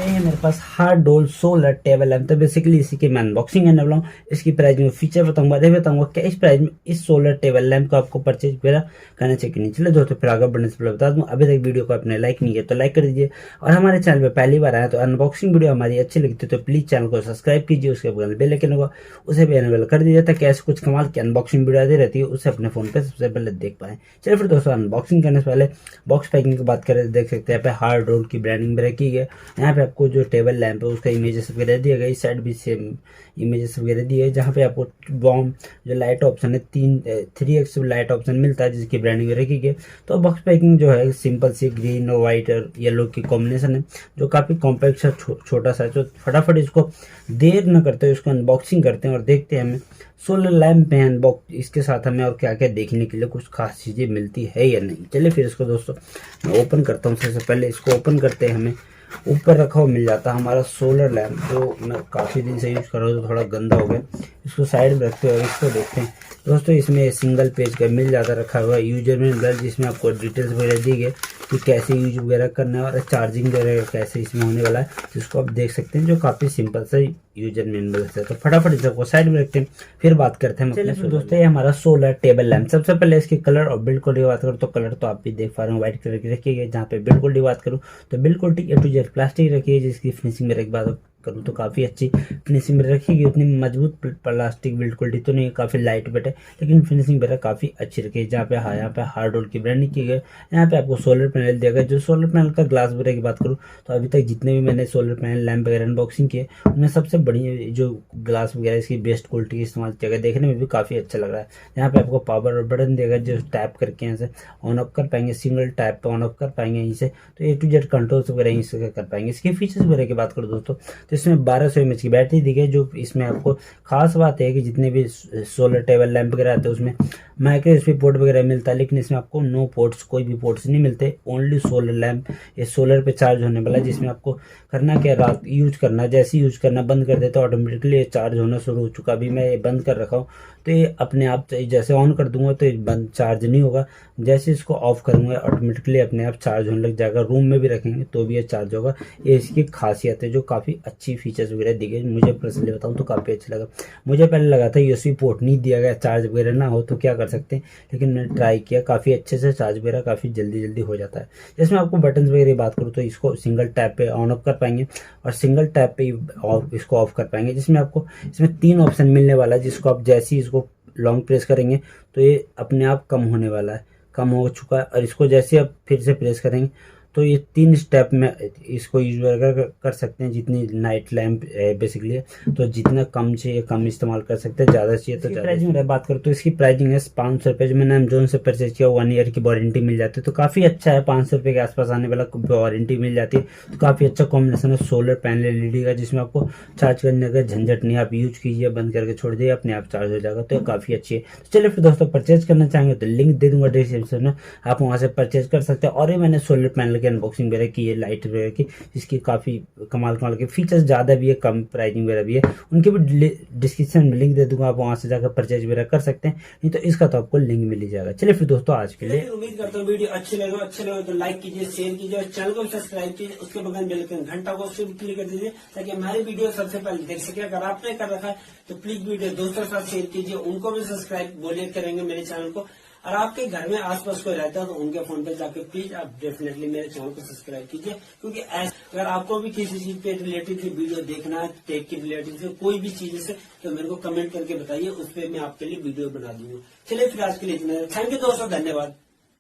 ये है मेरे पास हार्डोल सोलर टेबल लैंप। तो बेसिकली इसी की मैं अनबॉक्सिंग करने वाला हूँ, इसकी प्राइस में फीचर बताऊंगा, बताऊंगा क्या इस प्राइस में इस सोलर टेबल लैंप को आपको परचेज वगैरह करना चाहिए कि नहीं। चलो दोस्तों फिर आगे बढ़ने से पहले बता दूं, अभी तक वीडियो को आपने लाइक नहीं किया तो लाइक कर दीजिए, और हमारे चैनल पे पहली बार आया तो अनबॉक्सिंग वीडियो हमारी अच्छी लगती है तो प्लीज चैनल को सब्सक्राइब कीजिए, उसके बगल बेल आइकन होगा उसे भी एनेबल कर दीजिए ताकि ऐसे कुछ कमाल की अनबॉक्सिंग वीडियो आती रहती है उसे अपने फोन पे सबसे पहले देख पाए। चलिए फिर दोस्तों अनबॉक्सिंग करने से पहले बॉक्स पैकिंग की बात करें, देख सकते हैं यहाँ पे हार्डोल की ब्रांडिंग वगैरह की है। यहाँ पे आपको जो टेबल लैंप है उसका इमेजेस वगैरह दिया गया, इस साइड भी सेम इमेजेस वगैरह दिए, जहाँ पे आपको बॉम जो लाइट ऑप्शन है 3x लाइट ऑप्शन मिलता है जिसकी ब्रांडिंग वगैरह की है। तो बॉक्स पैकिंग जो है सिंपल सी ग्रीन और व्हाइट और येलो की कॉम्बिनेशन है, जो काफी कॉम्पैक्ट है, छोटा सा। तो फटाफट इसको देर न करते हुए इसको अनबॉक्सिंग करते हैं और देखते हैं हमें सोलर लैंप में अनबॉक्स इसके साथ हमें और क्या क्या देखने के लिए कुछ खास चीजें मिलती है या नहीं। चलिए फिर इसको दोस्तों मैं ओपन करता हूँ। सबसे पहले इसको ओपन करते हैं, हमें ऊपर रखा हुआ मिल जाता है हमारा सोलर लैंप, जो मैं काफ़ी दिन से यूज़ कर रहा हूँ तो थोड़ा गंदा हो गया। इसको साइड में रखते हैं और इसको देखते हैं दोस्तों। इसमें सिंगल पेज का मिल जाता रखा हुआ है यूजर मैनुअल, जिसमें आपको डिटेल्स वगैरह दी गई कि कैसे यूज वगैरह करना है और चार्जिंग वगैरह कैसे इसमें होने वाला है, जिसको आप देख सकते हैं, जो काफ़ी सिंपल सा यूजर मैनुअल है। तो फटाफट इसको साइड में रखते हैं, फिर बात करते हैं अपने दोस्तों। ये हमारा सोलर टेबल लैंप। सबसे पहले इसकी कलर और बिल्ड क्वालिटी बात करूँ तो कलर तो आप भी देख पा रहे हो व्हाइट कलर की रखी है। जहाँ पे बिल्ड क्वालिटी बात करूँ तो build quality A to Z plastic रखी है, जिसकी फिनिशिंग मेरे एक बात करूँ तो काफ़ी अच्छी फिनिशिंग में रखी। उतनी मजबूत प्लास्टिक बिल्ड क्वालिटी तो नहीं है, काफ़ी लाइट वेट है, लेकिन फिनिशिंग वगैरह काफ़ी अच्छी रखी है। जहाँ पे यहाँ पे हार्डोल की ब्रांडिंग की गई। यहाँ पे आपको सोलर पैनल दिया गया। जो सोलर पैनल का ग्लास वगैरह की बात करूँ तो अभी तक जितने भी मैंने सोलर पैनल लैंप वगैरह अनबॉक्सिंग किए उनमें सबसे बढ़िया जो ग्लास वगैरह इसकी बेस्ट क्वालिटी की इस्तेमाल किया गया, देखने में भी काफ़ी अच्छा लग रहा है। यहाँ पे आपको पावर बटन दिया गया, जो टैप करके यहाँ से ऑन ऑफ कर पाएंगे, सिंगल टैप पे ऑन ऑफ कर पाएंगे यहीं से। तो ए टू जेड कंट्रोल्स वगैरह यहीं से कर पाएंगे। इसके फीचर्स वगैरह की बात करूँ दोस्तों तो इसमें 1200 mAh की बैटरी दी गई। जो इसमें आपको खास बात है कि जितने भी सोलर टेबल लैंप वगैरह आते हैं उसमें माइक्रो यूएसबी पोर्ट वगैरह मिलता है, लेकिन इसमें आपको नो पोर्ट्स, कोई भी पोर्ट्स नहीं मिलते। ओनली सोलर लैंप, ये सोलर पे चार्ज होने वाला है, जिसमें आपको करना क्या, रात यूज करना, जैसे यूज करना बंद कर दे तो ऑटोमेटिकली ये चार्ज होना शुरू हो चुका। अभी मैं ये बंद कर रखा हूँ तो ये अपने आप जैसे ऑन कर दूंगा तो ये बंद चार्ज नहीं होगा, जैसे इसको ऑफ करूंगा ऑटोमेटिकली अपने आप चार्ज होने लग जाएगा। रूम में भी रखेंगे तो भी ये चार्ज होगा। ये इसकी खासियत है, जो काफ़ी अच्छी फीचर्स वगैरह दी गई। मुझे पर्सनली बताऊँ तो काफ़ी अच्छा लगा। मुझे पहले लगा था यूएसबी पोर्ट नहीं दिया गया, चार्ज वगैरह ना हो तो क्या कर सकते हैं, लेकिन मैंने ट्राई किया, काफ़ी अच्छे से चार्ज वगैरह काफ़ी जल्दी हो जाता है। जिसमें आपको बटन वगैरह बात करूँ तो इसको सिंगल टैप पे ऑन ऑफ कर पाएंगे और सिंगल टैप पे इसको ऑफ कर पाएंगे। जिसमें आपको इसमें 3 ऑप्शन मिलने वाला है, जिसको आप जैसे ही इसको लॉन्ग प्रेस करेंगे तो ये अपने आप कम होने वाला है, कम हो चुका है। और इसको जैसे आप फिर से प्रेस करेंगे तो ये 3 स्टेप में इसको यूज कर सकते हैं। जितनी नाइट लैंप बेसिकली तो जितना कम चाहिए कम इस्तेमाल कर सकते हैं, ज़्यादा चाहिए तो ज़्यादा। प्राइसिंग में बात करूँ तो इसकी प्राइसिंग है 500 रुपये। जो मैंने अमेजोन से परचेज किया 1 ईयर की वारंटी मिल जाती है, तो काफ़ी अच्छा है। 500 रुपये के आसपास आने वाला वारंटी मिल जाती है, तो काफ़ी अच्छा कॉम्बिनेशन है सोलर पैनल एलईडी का, जिसमें आपको चार्ज करने का झंझट नहीं। आप यूज कीजिए, बंद करके छोड़ दिए, अपने आप चार्ज हो जाएगा, तो काफ़ी अच्छी है। तो चलिए फिर दोस्तों परचेज करना चाहेंगे तो लिंक दे दूंगा डिस्क्रिप्शन में, आप वहाँ से परचेज कर सकते हैं। और ये मैंने सोलर पैनल की अनबॉक्सिंग वगैरह की है, लाइट वगैरह की, जिसकी काफ़ी कमाल के फीचर्स ज़्यादा भी है, कम प्राइसिंग वगैरह भी है। उनके भी डिस्क्रिप्शन में लिंक दे दूंगा, आप वहाँ से जाकर परचेज वगैरह कर सकते हैं, नहीं तो इसका तो आपको लिंक मिल ही जाएगा। चलिए फिर दोस्तों आज के लिए उम्मीद करता हूँ वीडियो अच्छे लगे तो लाइक कीजिए, शेयर कीजिए और चैनल को सब्सक्राइब कीजिए। उसके बगल बेल आइकन घंटा को उससे भी क्लिक कर दीजिए ताकि हमारी वीडियो सबसे पहले देख सके। अगर आपने कर रखा है तो प्लीज वीडियो दोस्तों के साथ शेयर कीजिए, उनको भी सब्सक्राइब बोलिए करेंगे मेरे चैनल को। और आपके घर में आसपास कोई रहता है तो उनके फोन पे जाके प्लीज आप डेफिनेटली मेरे चैनल को सब्सक्राइब कीजिए, क्योंकि अगर आपको भी किसी चीज पे रिलेटेड वीडियो देखना है, टेक के रिलेटेड से कोई भी चीज से, तो मेरे को कमेंट करके बताइए, उस पर मैं आपके लिए वीडियो बना दूंगा। चलिए फिर आज के लिए इतना, थैंक यू दोस्तों, धन्यवाद।